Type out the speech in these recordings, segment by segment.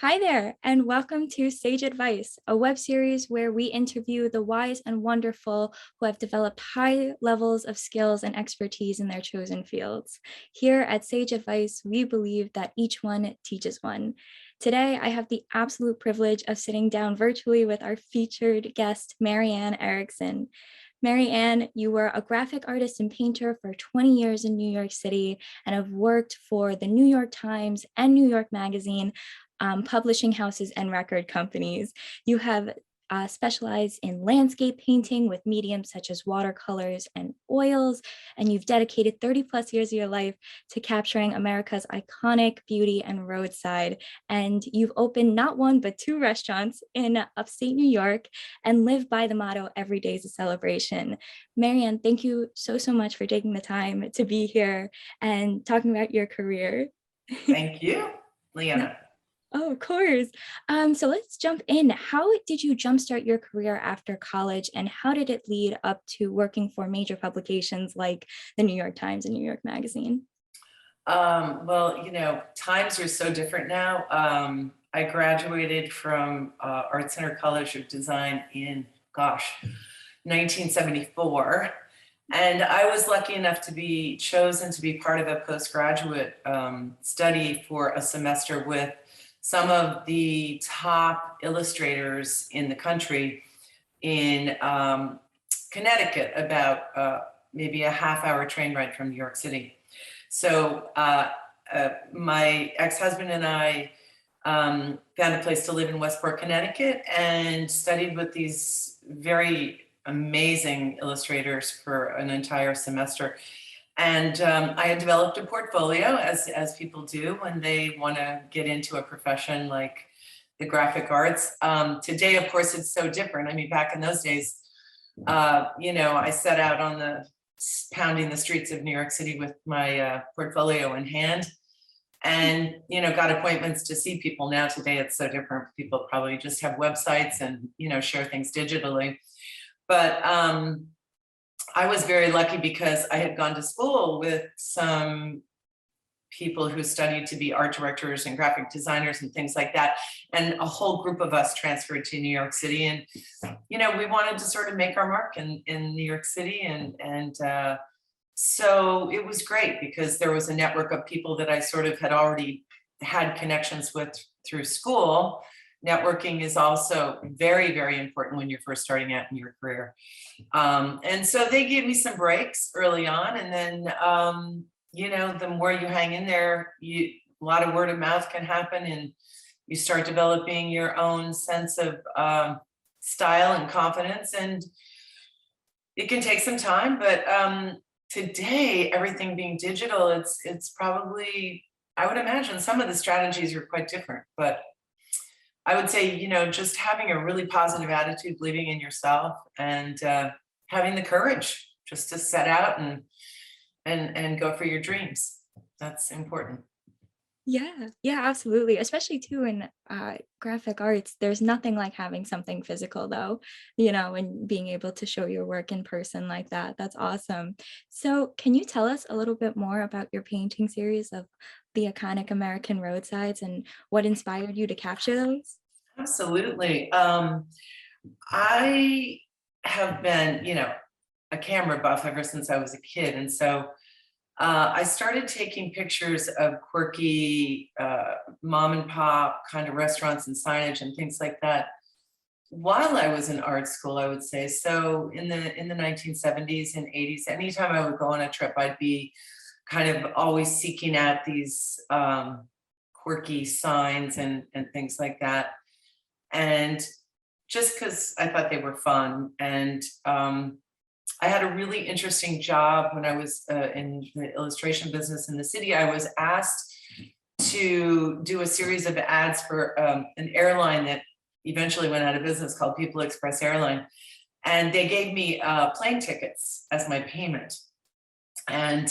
Hi there, and welcome to Sage Advice, a web series where we interview the wise and wonderful who have developed high levels of skills and expertise in their chosen fields. Here at Sage Advice, we believe that each one teaches one. Today, I have the absolute privilege of sitting down virtually with our featured guest, Mary Anne Erickson. Mary Anne, you were a graphic artist and painter for 20 years in New York City and have worked for the New York Times and New York Magazine, publishing houses and record companies. You have specialized in landscape painting with mediums such as watercolors and oils, and you've dedicated 30 plus years of your life to capturing America's iconic beauty and roadside. And you've opened not one, but two restaurants in upstate New York and live by the motto, every day is a celebration. Maryanne, thank you so much for taking the time to be here and talking about your career. Thank you, Leanna. Oh, of course. So let's jump in. How did you jumpstart your career after college, and how did it lead up to working for major publications like the New York Times and New York Magazine? Times are so different now. I graduated from Art Center College of Design in, 1974. And I was lucky enough to be chosen to be part of a postgraduate study for a semester with some of the top illustrators in the country in Connecticut, about maybe a half-hour train ride from New York City. So my ex-husband and I found a place to live in Westport, Connecticut, and studied with these very amazing illustrators for an entire semester. And I had developed a portfolio, as people do when they want to get into a profession like the graphic arts. Today, of course, it's so different. I mean, back in those days, I set out on pounding the streets of New York City with my portfolio in hand, and got appointments to see people. Now today, it's so different. People probably just have websites and share things digitally. But I was very lucky because I had gone to school with some people who studied to be art directors and graphic designers and things like that. And a whole group of us transferred to New York City. And, we wanted to sort of make our mark in New York City. And so it was great because there was a network of people that I sort of had already had connections with through school. Networking is also very, very important when you're first starting out in your career. And so they gave me some breaks early on. And then, the more you hang in there, a lot of word of mouth can happen, and you start developing your own sense of style and confidence. And it can take some time, but today, everything being digital, it's probably, I would imagine some of the strategies are quite different, but I would say, just having a really positive attitude, believing in yourself, and having the courage just to set out and go for your dreams. That's important. Yeah, absolutely. Especially too in graphic arts, there's nothing like having something physical though, and being able to show your work in person like that. That's awesome. So can you tell us a little bit more about your painting series of the iconic American roadsides and what inspired you to capture those? Absolutely. I have been, a camera buff ever since I was a kid. And so I started taking pictures of quirky mom and pop kind of restaurants and signage and things like that while I was in art school, I would say. So in the 1970s and 80s, anytime I would go on a trip, I'd be kind of always seeking out these quirky signs and things like that. And just because I thought they were fun. And I had a really interesting job when I was in the illustration business in the city. I was asked to do a series of ads for an airline that eventually went out of business called People Express Airline. And they gave me plane tickets as my payment. And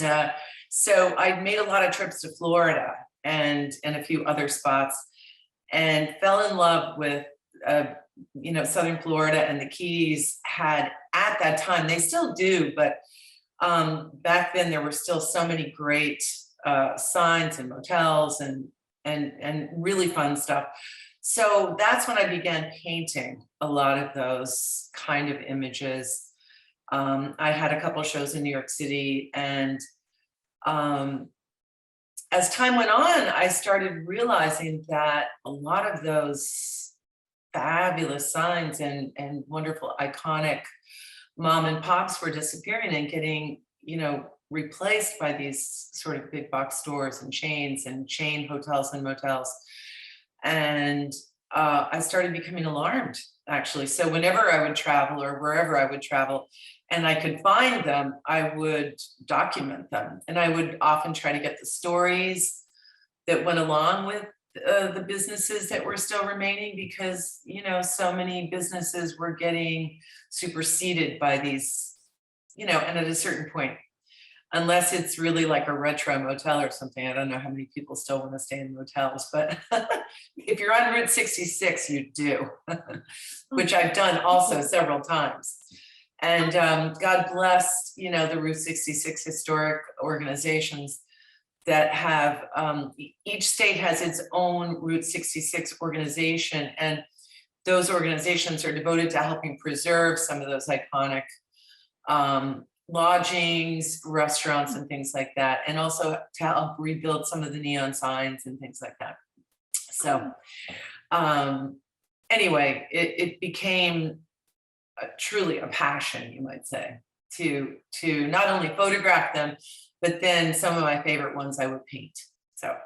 so I made a lot of trips to Florida and a few other spots, and fell in love with Southern Florida. And the Keys had, at that time, they still do, but back then there were still so many great signs and motels and and really fun stuff. So that's when I began painting a lot of those kind of images. I had a couple of shows in New York City, and as time went on, I started realizing that a lot of those fabulous signs and wonderful iconic mom and pops were disappearing and getting, replaced by these sort of big box stores and chain hotels and motels. And I started becoming alarmed, actually. So whenever I would travel or wherever I would travel and I could find them, I would document them. And I would often try to get the stories that went along with the businesses that were still remaining, because, so many businesses were getting superseded by these, and at a certain point, unless it's really like a retro motel or something, I don't know how many people still want to stay in motels, but if you're on Route 66, you do, which I've done also several times. And God bless, the Route 66 historic organizations that have, each state has its own Route 66 organization, and those organizations are devoted to helping preserve some of those iconic lodgings, restaurants, and things like that, and also to help rebuild some of the neon signs and things like that. So anyway, it became truly a passion, you might say, to not only photograph them, but then some of my favorite ones I would paint. So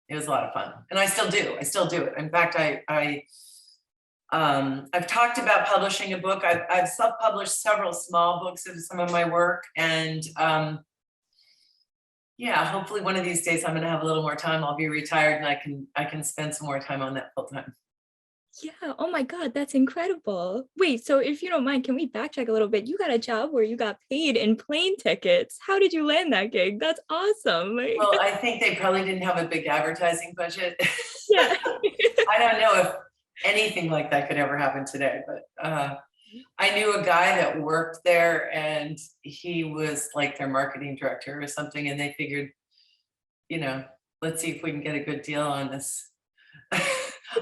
it was a lot of fun, and I still do it. In fact, I've talked about publishing a book. I've self-published several small books of some of my work, and yeah, hopefully one of these days I'm going to have a little more time. I'll be retired, and I can spend some more time on that full time. Yeah. Oh my God, that's incredible. Wait, so if you don't mind, can we backtrack a little bit? You got a job where you got paid in plane tickets. How did you land that gig? That's awesome. Well, I think they probably didn't have a big advertising budget. Yeah. I don't know if anything like that could ever happen today, but I knew a guy that worked there, and he was like their marketing director or something, and they figured, let's see if we can get a good deal on this.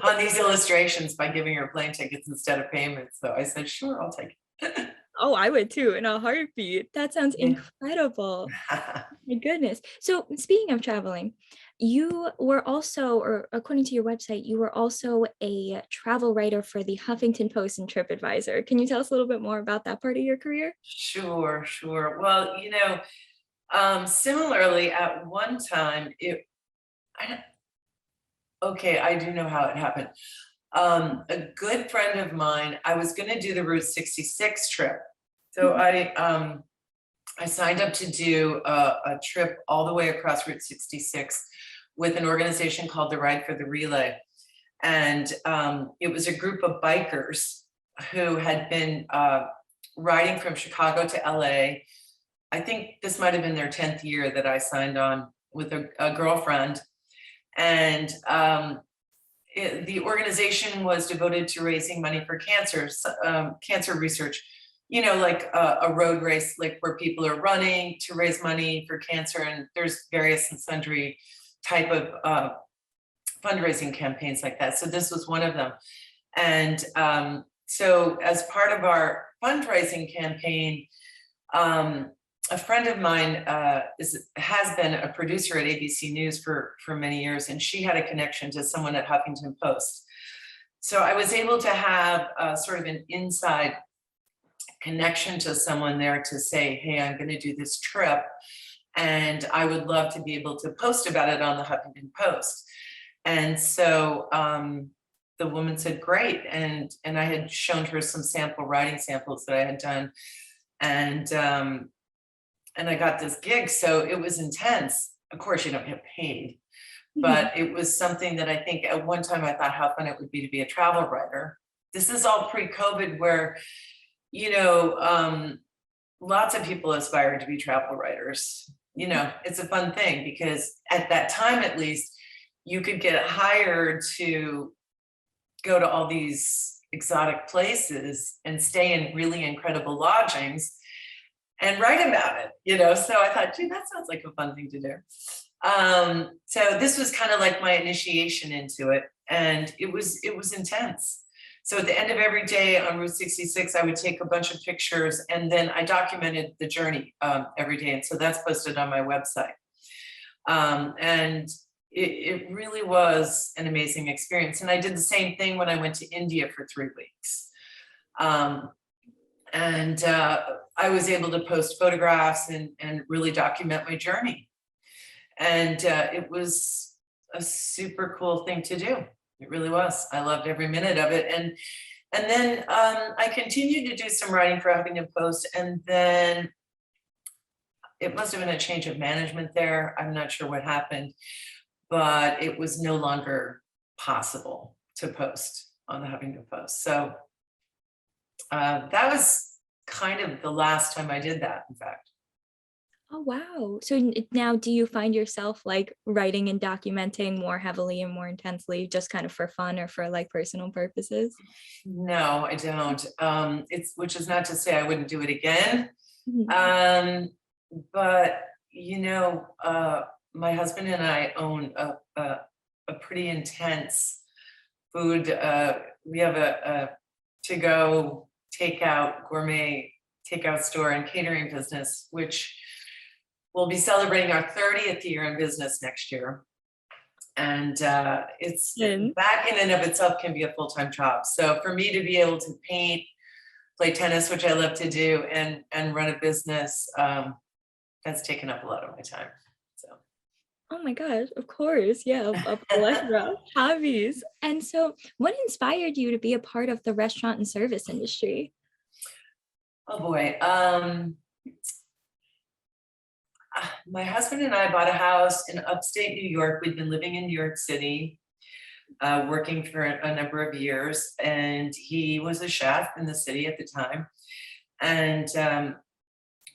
On these illustrations by giving her plane tickets instead of payments. So I said, sure, I'll take it. Oh, I would too, in a heartbeat. That sounds incredible. My goodness. So speaking of traveling, you were also, or according to your website, you were also a travel writer for the Huffington Post and TripAdvisor. Can you tell us a little bit more about that part of your career? Sure. Well, similarly, at one time, I do know how it happened. A good friend of mine, I was going to do the Route 66 trip. So I signed up to do a trip all the way across Route 66 with an organization called the Ride for the Relay. And it was a group of bikers who had been riding from Chicago to LA. I think this might have been their 10th year that I signed on with a girlfriend. And the organization was devoted to raising money for cancer research, like a road race, like where people are running to raise money for cancer. And there's various and sundry type of fundraising campaigns like that. So this was one of them. And so as part of our fundraising campaign, a friend of mine has been a producer at ABC News for many years, and she had a connection to someone at Huffington Post. So I was able to have sort of an inside connection to someone there to say, hey, I'm going to do this trip, and I would love to be able to post about it on the Huffington Post. And so the woman said, great. And I had shown her some writing samples that I had done. And I got this gig. So it was intense. Of course, you don't get paid, but it was something that I think at one time I thought how fun it would be to be a travel writer. This is all pre-COVID, where, lots of people aspire to be travel writers. It's a fun thing because at that time, at least, you could get hired to go to all these exotic places and stay in really incredible lodgings and write about it, So I thought, gee, that sounds like a fun thing to do. So this was kind of like my initiation into it, and it was intense. So at the end of every day on Route 66, I would take a bunch of pictures, and then I documented the journey every day, and so that's posted on my website. And it really was an amazing experience. And I did the same thing when I went to India for 3 weeks. And I was able to post photographs and really document my journey. And it was a super cool thing to do. It really was. I loved every minute of it. And then I continued to do some writing for Huffington Post, and then it must have been a change of management there. I'm not sure what happened, but it was no longer possible to post on the Huffington Post. So that was kind of the last time I did that, in fact. Oh, wow. So now do you find yourself like writing and documenting more heavily and more intensely, just kind of for fun or for like personal purposes? No, I don't. It's, which is not to say I wouldn't do it again. Mhm. But my husband and I own a pretty intense food. We have a to-go takeout, gourmet takeout store and catering business, which we'll be celebrating our 30th year in business next year. And it's And that in and of itself can be a full-time job. So for me to be able to paint, play tennis, which I love to do, and run a business, that's taken up a lot of my time. So oh my gosh, of course. Yeah, a plethora of hobbies. And so what inspired you to be a part of the restaurant and service industry? oh boy. My husband and I bought a house in upstate New York. We'd been living in New York City, working for a number of years, and he was a chef in the city at the time. And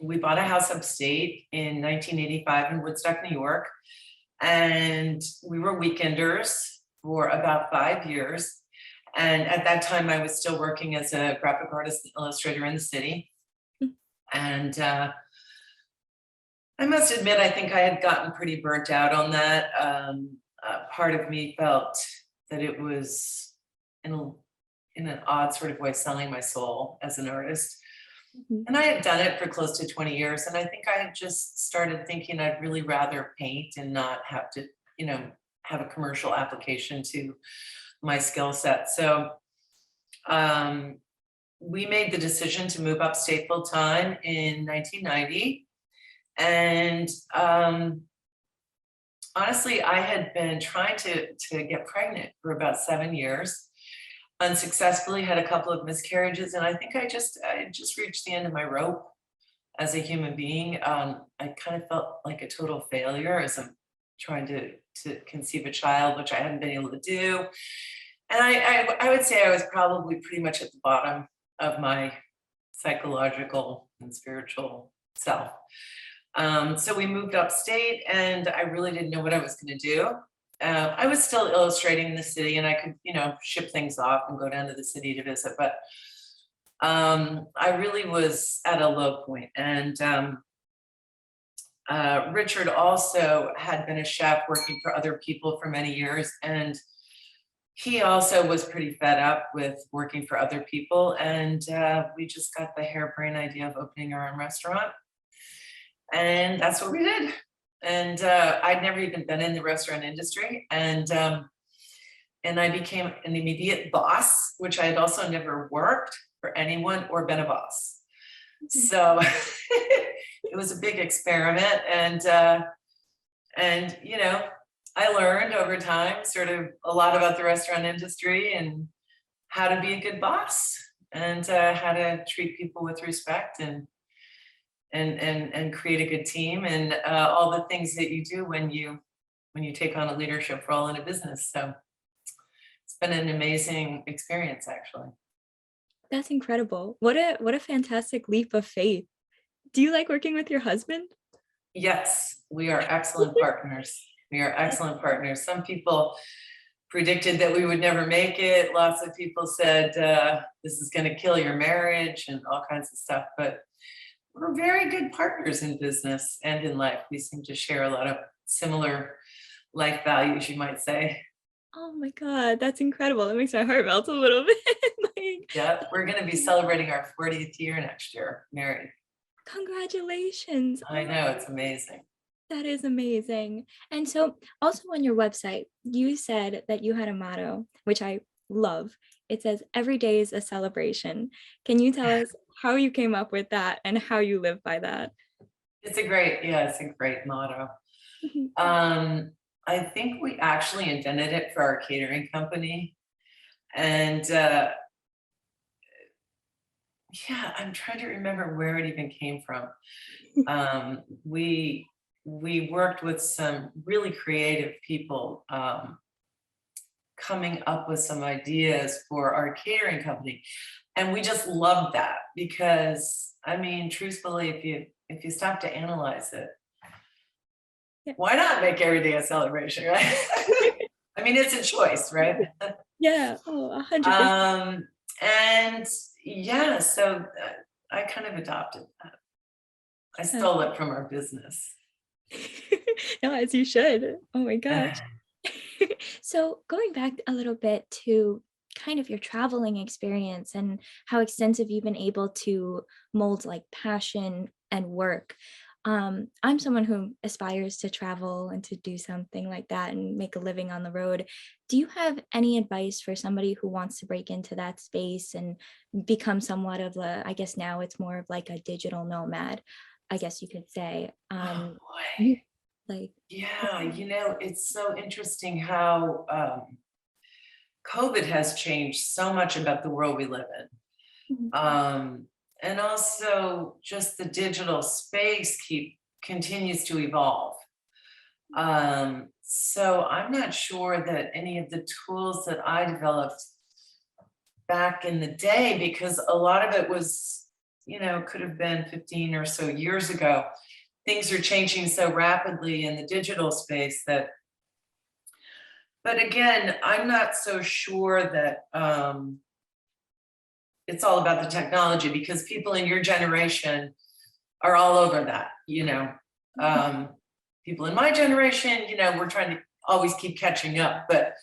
we bought a house upstate in 1985 in Woodstock, New York, and we were weekenders for about 5 years. And at that time, I was still working as a graphic artist and illustrator in the city. And I must admit, I think I had gotten pretty burnt out on that. Part of me felt that it was in an odd sort of way selling my soul as an artist. Mhm. And I had done it for close to 20 years. And I think I had just started thinking I'd really rather paint and not have to, have a commercial application to my skill set. So we made the decision to move upstate full time in 1990. And honestly, I had been trying to get pregnant for about 7 years, unsuccessfully, had a couple of miscarriages, and I think I just reached the end of my rope as a human being. I kind of felt like a total failure as I'm trying to conceive a child, which I hadn't been able to do. And I would say I was probably pretty much at the bottom of my psychological and spiritual self. So we moved upstate, and I really didn't know what I was going to do. I was still illustrating in the city, and I could, ship things off and go down to the city to visit. But I really was at a low point. And Richard also had been a chef working for other people for many years, and he also was pretty fed up with working for other people. And we just got the harebrained idea of opening our own restaurant. And that's what we did. And I'd never even been in the restaurant industry. And I became an immediate boss, which I had also never worked for anyone or been a boss. So it was a big experiment. And I learned over time sort of a lot about the restaurant industry and how to be a good boss and how to treat people with respect and create a good team and all the things that you do when you take on a leadership role in a business. So it's been an amazing experience, actually. That's incredible. What a fantastic leap of faith. Do you like working with your husband? Yes, we are excellent partners. We are excellent partners. Some people predicted that we would never make it. Lots of people said this is going to kill your marriage and all kinds of stuff. But we're very good partners in business and in life. We seem to share a lot of similar life values, you might say. Oh my God, that's incredible. That makes my heart melt a little bit. Like, Yeah, we're going to be celebrating our 40th year next year, Mary. congratulations. I Oh, know, it's amazing. that is amazing. And so, also on your website, you said that you had a motto, which I love. It says, "Every day is a celebration." Can you tell us how you came up with that and how you live by that? It's a great motto. Um, I think we actually invented it for our catering company. And yeah, I'm trying to remember where it even came from. Um, we we worked with some really creative people coming up with some ideas for our catering company. And we just loved that because I mean, truthfully, if you stop to analyze it, Yeah. why not make every day a celebration, right? I mean, it's a choice, right? Yeah. Oh, 100%. Um, and yeah, so I kind of adopted that. I stole it from our business. No, as you should. Oh my gosh. So going back a little bit to kind of your traveling experience and how extensive you've been able to mold like passion and work. I'm someone who aspires to travel and to do something like that and make a living on the road. Do you have any advice for somebody who wants to break into that space and become somewhat of a, I guess now it's more of like a digital nomad, I guess you could say. Oh boy. You- like, Yeah, it's so interesting how COVID has changed so much about the world we live Mhm. in. And also just the digital space continues to evolve. So I'm not sure that any of the tools that I developed back in the day, because a lot of it was, could have been 15 or so years ago. Things are changing so rapidly in the digital space but again, I'm not so sure that it's all about the technology because people in your generation are all over that. Um, People in my generation, we're trying to always keep catching up, but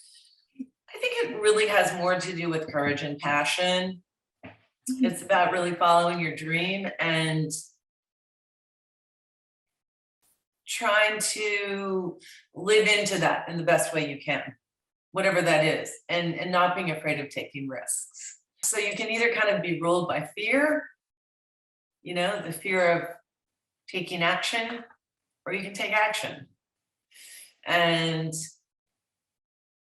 I think it really has more to do with courage and passion. Mhm. It's about really following your dream and trying to live into that in the best way you can, whatever that is, and not being afraid of taking risks. So you can either kind of be ruled by fear, the fear of taking action, or you can take action. And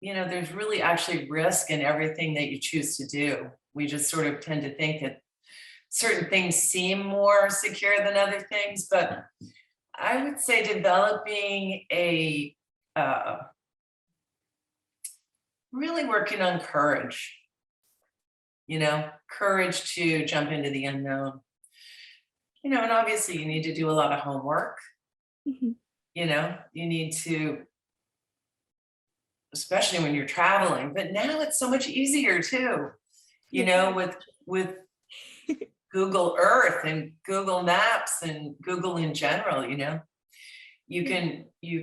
there's really actually risk in everything that you choose to do. We just sort of tend to think that certain things seem more secure than other things, but I would say developing really working on courage, courage to jump into the unknown, and obviously you need to do a lot of homework, Mhm. you need to, especially when you're traveling, but now it's so much easier too, Yeah. with Google Earth and Google Maps and Google in general, you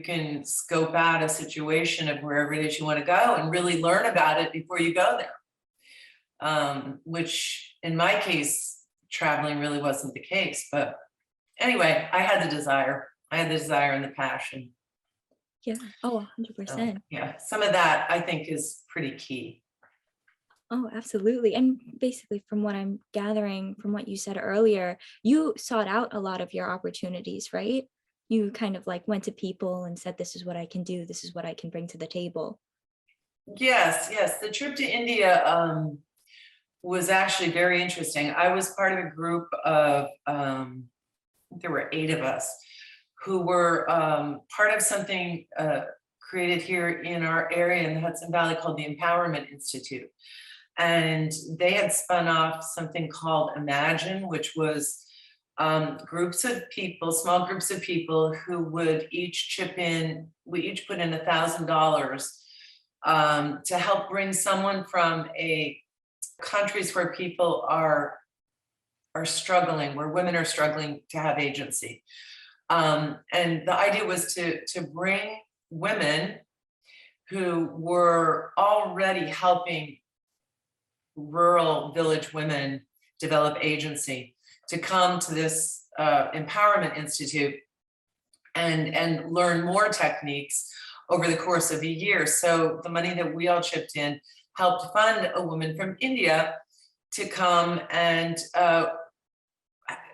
can scope out a situation of wherever it is you want to go and really learn about it before you go there. Which in my case, traveling really wasn't the case. But anyway, I had the desire. I had the desire and the passion. Yeah. Oh, So 100%. yeah, some of that I think is pretty key. Oh, absolutely. And basically, from what I'm gathering from what you said earlier, you sought out a lot of your opportunities, right? You kind of like went to people and said, "This is what I can do. This is what I can bring to the table." Yes, yes. The trip to India was actually very interesting. I was part of a group of there were 8 of us who were part of something created here in our area in the Hudson Valley called the Empowerment Institute. And they had spun off something called Imagine, which was groups of people, small groups of people who would each chip in, we each put in $1,000 to help bring someone from countries where people are struggling, where women are struggling to have agency. And the idea was to bring women who were already helping rural village women develop agency to come to this empowerment institute and learn more techniques over the course of a year. So the money that we all chipped in helped fund a woman from India to come and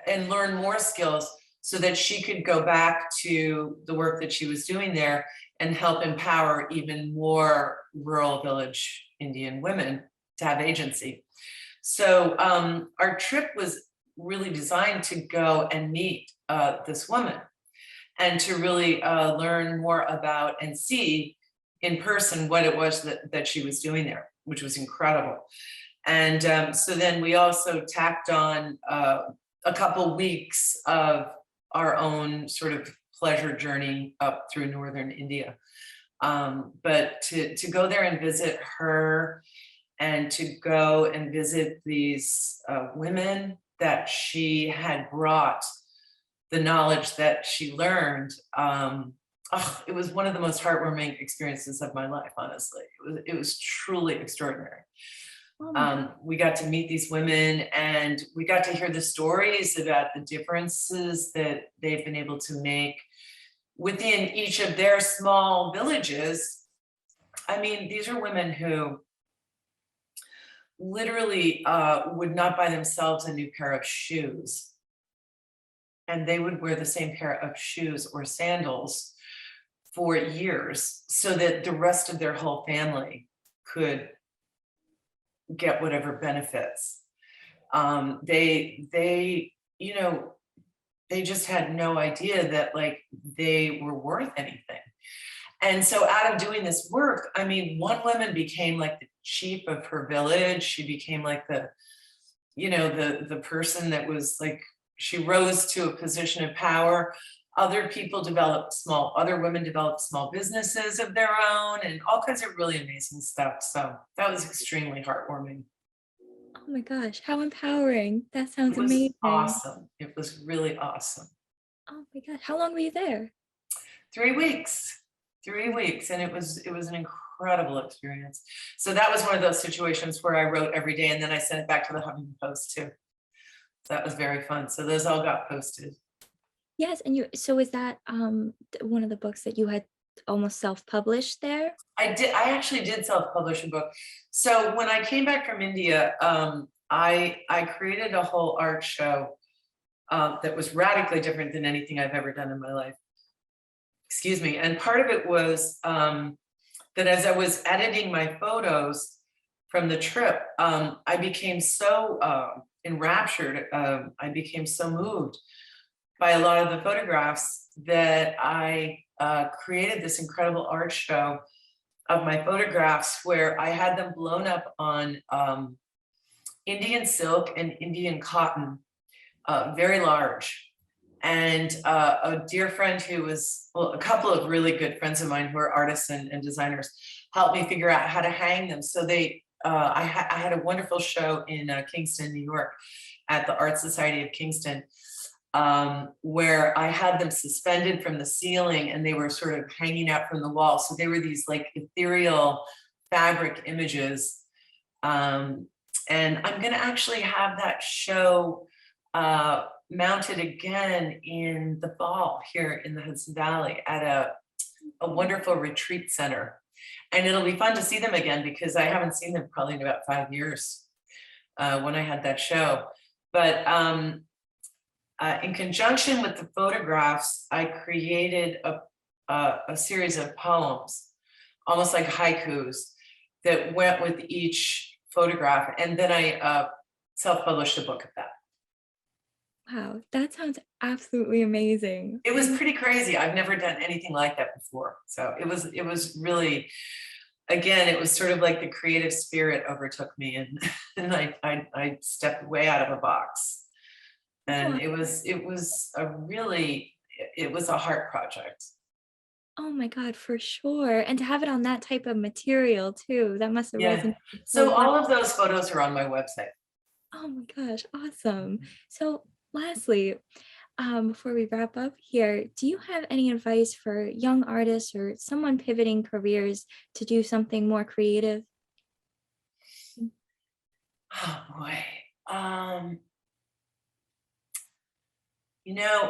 learn more skills so that she could go back to the work that she was doing there and help empower even more rural village Indian women to have agency. So our trip was really designed to go and meet this woman and to really learn more about and see in person what it was that she was doing there, which was incredible. And so then we also tacked on a couple weeks of our own sort of pleasure journey up through northern India. But to go there and visit her and to go and visit these women that she had brought the knowledge that she learned, it was one of the most heartwarming experiences of my life, honestly. It was truly extraordinary. We got to meet these women and we got to hear the stories about the differences that they've been able to make within each of their small villages. I mean, these are women who literally would not buy themselves a new pair of shoes. And they would wear the same pair of shoes or sandals for years so that the rest of their whole family could get whatever benefits. You know, they just had no idea that like they were worth anything. And so out of doing this work, I mean, one woman became like the chief of her village. She became like the, you know, the person that was like, she rose to a position of power. Other women developed small businesses of their own and all kinds of really amazing stuff. So that was extremely heartwarming. Oh my gosh, how empowering. That sounds It was amazing. awesome. It was really awesome. Oh my gosh, how long were you there? 3 weeks. 3 weeks. And it was an incredible experience. So that was one of those situations where I wrote every day and then I sent it back to the Huffington Post too. So that was very fun. So those all got posted. Yes, and so is that one of the books that you had almost self-published there? I actually did self-publish a book. So when I came back from India, I created a whole art show that was radically different than anything I've ever done in my life. Excuse me. And part of it was that as I was editing my photos from the trip, I became so enraptured. I became so moved by a lot of the photographs that I created this incredible art show of my photographs where I had them blown up on Indian silk and Indian cotton, very large. And a dear friend who was, well, a couple of really good friends of mine who are artists and designers helped me figure out how to hang them. So I had a wonderful show in Kingston, New York at the Art Society of Kingston, where I had them suspended from the ceiling and they were sort of hanging out from the wall. So they were these like ethereal fabric images. And I'm going to actually have that show mounted again in the fall here in the Hudson Valley at a wonderful retreat center. And it'll be fun to see them again because I haven't seen them probably in about 5 years when I had that show. But in conjunction with the photographs, I created a series of poems, almost like haikus, that went with each photograph. And then I self-published a book of that. Wow, that sounds absolutely amazing. It was pretty crazy. I've never done anything like that before. So it was really, again, it was sort of like the creative spirit overtook me and I stepped way out of a box. And it was a heart project. Oh my God, for sure. And to have it on that type of material too, that must have Yeah. resonated So well. all of those photos are on my website. Oh my gosh, awesome. So lastly, Before we wrap up here, do you have any advice for young artists or someone pivoting careers to do something more creative? Oh boy.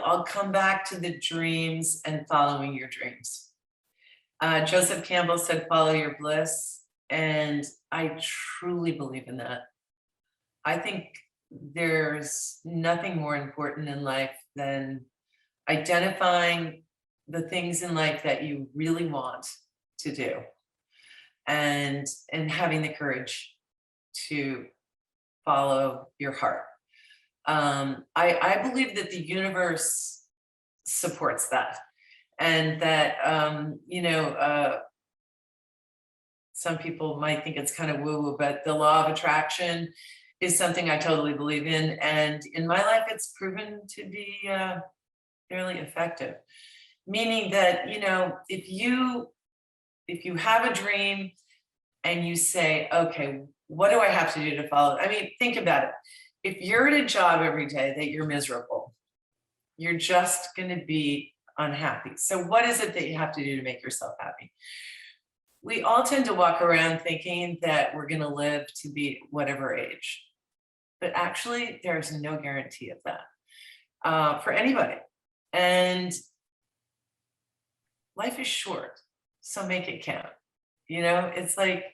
I'll come back to the dreams and following your dreams. Joseph Campbell said, follow your bliss. And I truly believe in that. I think there's nothing more important in life than identifying the things in life that you really want to do and having the courage to follow your heart. I believe that the universe supports that, and that some people might think it's kind of woo-woo, but the law of attraction is something I totally believe in, and in my life, it's proven to be fairly effective. Meaning that if you have a dream and you say, okay, what do I have to do to follow it? I mean, think about it. If you're at a job every day that you're miserable, you're just going to be unhappy. So what is it that you have to do to make yourself happy? We all tend to walk around thinking that we're going to live to be whatever age, but actually there's no guarantee of that for anybody. And life is short, so make it count. It's like,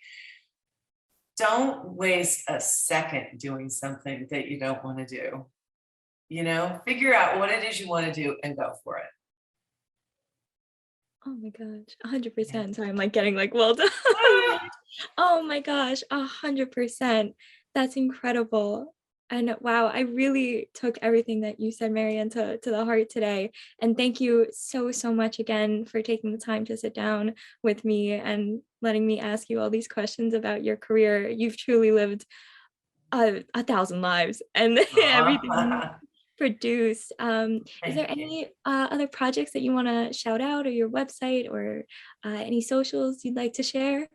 don't waste a second doing something that you don't want to do. Figure out what it is you want to do and go for it. Oh my gosh, Yeah. 100%. Sorry, I'm like getting like well done. Oh my gosh, 100%. That's incredible. And wow, I really took everything that you said, Maryanne, to the heart today. And thank you so, so much again for taking the time to sit down with me and letting me ask you all these questions about your career. You've truly lived a thousand lives and everything Aw, produced. Is thank there you. any other projects that you want to shout out, or your website, or any socials you'd like to share?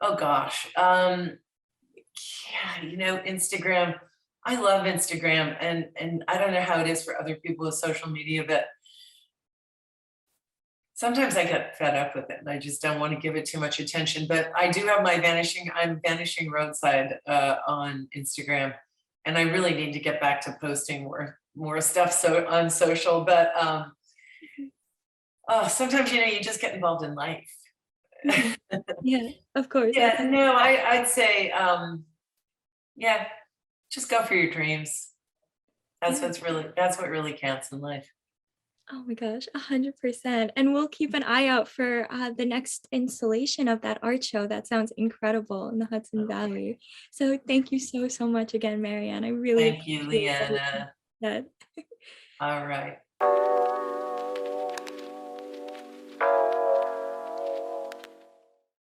Oh gosh. Yeah, Instagram. I love Instagram, and I don't know how it is for other people with social media, but sometimes I get fed up with it and I just don't want to give it too much attention. But I do have I'm vanishing roadside on Instagram, and I really need to get back to posting more stuff on social. But oh, sometimes you just get involved in life. Mhm. Yeah, of course. Yeah, no, I'd say yeah, just go for your dreams. Yeah. That's what really counts in life. Oh my gosh, 100%. And we'll keep an eye out for the next installation of that art show. That sounds incredible in the Hudson Okay. Valley. So thank you so, so much again, Maryanne. I really Thank you, appreciate everything Leanna. that. All right.